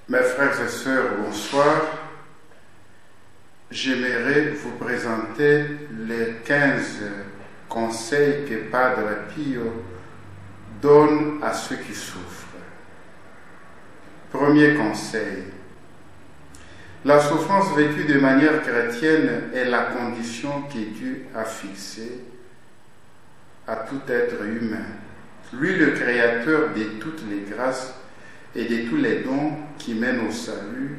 Mes frères et sœurs, bonsoir. J'aimerais vous présenter les 15 conseils que Padre Pio donne à ceux qui souffrent. Premier conseil. La souffrance vécue de manière chrétienne est la condition que Dieu a fixée à tout être humain. Lui, le Créateur de toutes les grâces et de tous les dons qui mènent au salut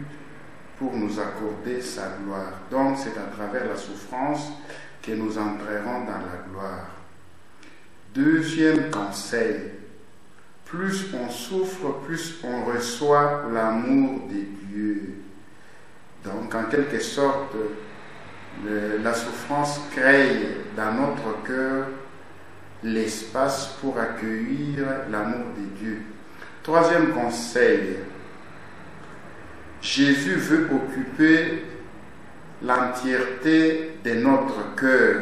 pour nous accorder sa gloire. Donc, c'est à travers la souffrance que nous entrerons dans la gloire. Deuxième conseil. Plus on souffre, plus on reçoit l'amour de Dieu. Donc, en quelque sorte, la souffrance crée dans notre cœur l'espace pour accueillir l'amour de Dieu. Troisième conseil. Jésus veut occuper l'entièreté de notre cœur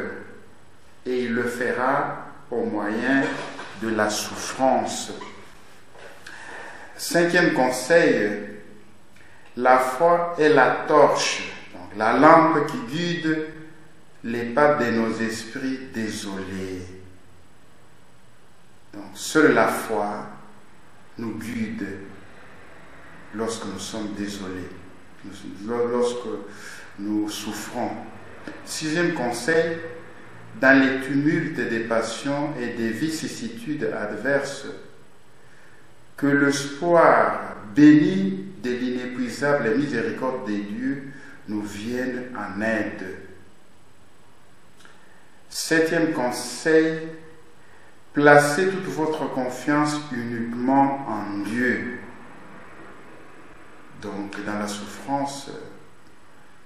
et il le fera au moyen de la souffrance. Cinquième conseil. La foi est la torche, donc la lampe qui guide les pas de nos esprits désolés. Donc, seule la foi nous guide lorsque nous sommes désolés, lorsque nous souffrons. Sixième conseil, dans les tumultes des passions et des vicissitudes adverses, que l'espoir béni de l'inépuisable miséricorde de Dieu nous vienne en aide. Septième conseil, placez toute votre confiance uniquement en Dieu. Donc, dans la souffrance,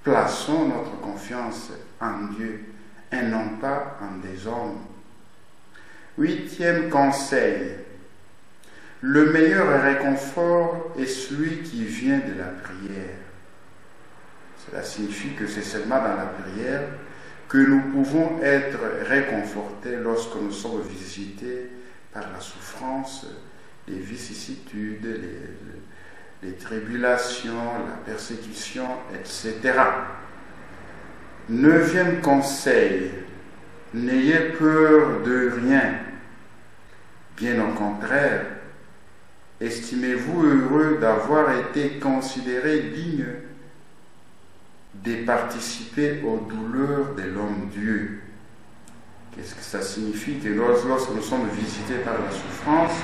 plaçons notre confiance en Dieu et non pas en des hommes. Huitième conseil, le meilleur réconfort est celui qui vient de la prière. Cela signifie que c'est seulement dans la prière que nous pouvons être réconfortés lorsque nous sommes visités par la souffrance, les vicissitudes, les tribulations, la persécution, etc. Neuvième conseil, n'ayez peur de rien. Bien au contraire, estimez-vous heureux d'avoir été considéré digne de participer aux douleurs de l'homme-Dieu. Qu'est-ce que ça signifie? Que lorsque nous sommes visités par la souffrance,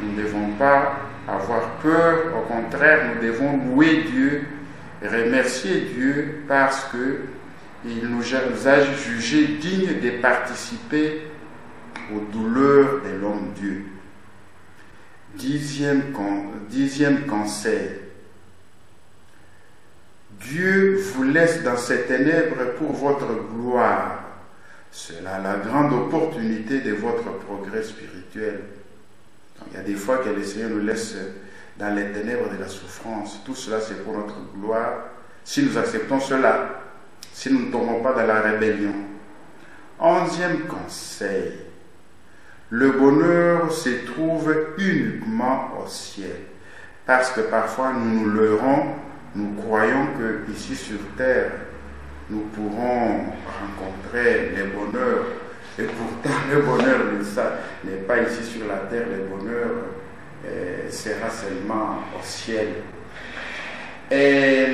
nous ne devons pas avoir peur, au contraire, nous devons louer Dieu, remercier Dieu parce qu'il nous a jugés dignes de participer aux douleurs de l'homme-Dieu. Dixième conseil. Dieu vous laisse dans ces ténèbres pour votre gloire. C'est là la grande opportunité de votre progrès spirituel. Donc, il y a des fois que le Seigneur nous laisse dans les ténèbres de la souffrance. Tout cela, c'est pour notre gloire. Si nous acceptons cela, si nous ne tombons pas dans la rébellion. Onzième conseil. Le bonheur se trouve uniquement au ciel. Parce que parfois nous nous leurrons, nous croyons que ici sur terre, nous pourrons rencontrer le bonheur. Et pourtant, le bonheur n'est pas ici sur la terre. Le bonheur sera seulement au ciel. Et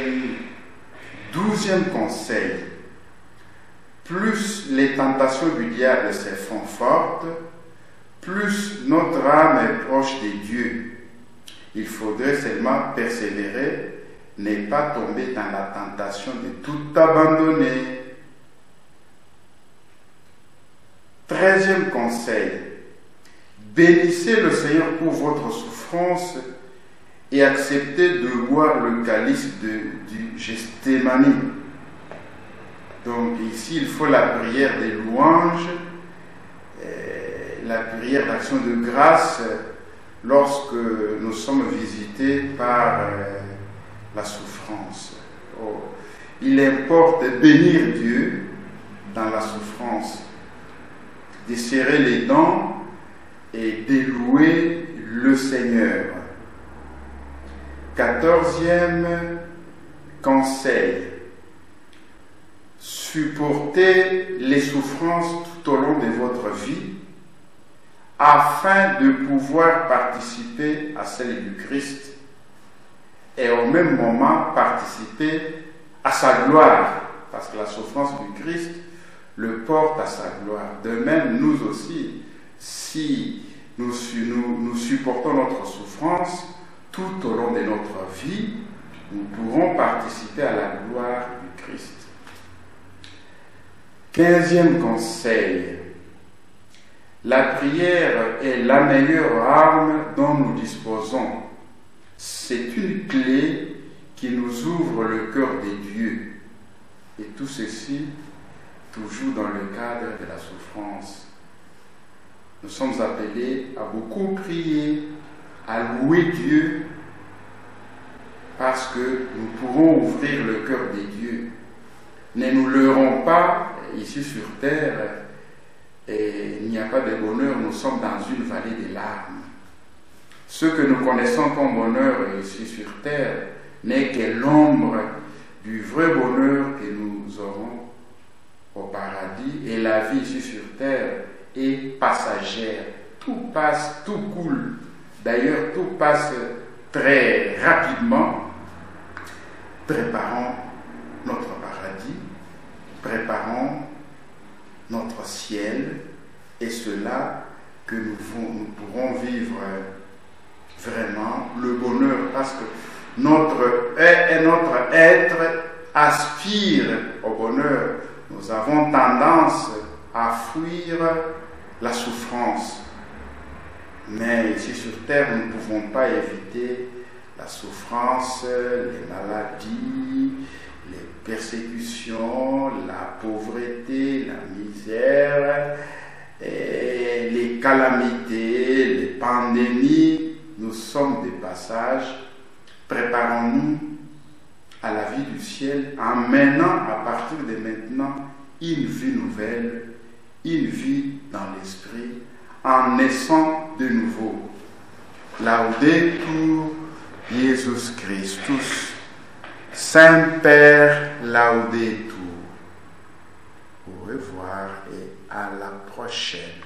12e conseil. Plus les tentations du diable se font fortes, plus notre âme est proche de Dieu. Il faudrait seulement persévérer, ne pas tomber dans la tentation de tout abandonner. 13e conseil. Bénissez le Seigneur pour votre souffrance et acceptez de boire le calice du Gethsémani. Donc ici, il faut la prière des louanges, la prière d'action de grâce lorsque nous sommes visités par la souffrance. Oh, il importe de bénir Dieu dans la souffrance, de serrer les dents et de louer le Seigneur. 14e conseil. Supportez les souffrances tout au long de votre vie afin de pouvoir participer à celle du Christ et au même moment participer à sa gloire, parce que la souffrance du Christ le porte à sa gloire. De même, nous aussi, si nous supportons notre souffrance tout au long de notre vie, nous pourrons participer à la gloire du Christ. 15e conseil. La prière est la meilleure arme dont nous disposons. C'est une clé qui nous ouvre le cœur de Dieu. Et tout ceci, toujours dans le cadre de la souffrance. Nous sommes appelés à beaucoup prier, à louer Dieu, parce que nous pourrons ouvrir le cœur de Dieu. Ne nous leurrons pas, ici sur terre, et il n'y a pas de bonheur, nous sommes dans une vallée des larmes. Ce que nous connaissons comme bonheur ici sur terre n'est que l'ombre du vrai bonheur que nous aurons au paradis, et la vie ici sur terre est passagère. Tout passe, tout coule. D'ailleurs, tout passe très rapidement. Préparons notre paradis, préparons notre ciel, et cela que nous pourrons vivre vraiment le bonheur, parce que notre être aspire au bonheur. Nous avons tendance à fuir la souffrance. Mais ici sur terre, nous ne pouvons pas éviter la souffrance, les maladies, les persécutions, la pauvreté, la misère, et les calamités, les pandémies. Nous sommes des passages. Préparons-nous à la vie du ciel en menant à partir de maintenant une vie nouvelle, une vie dans l'esprit, en naissant de nouveau. Laudetur Jesus Christus. Saint-Père, laudetur. Au revoir et à la prochaine.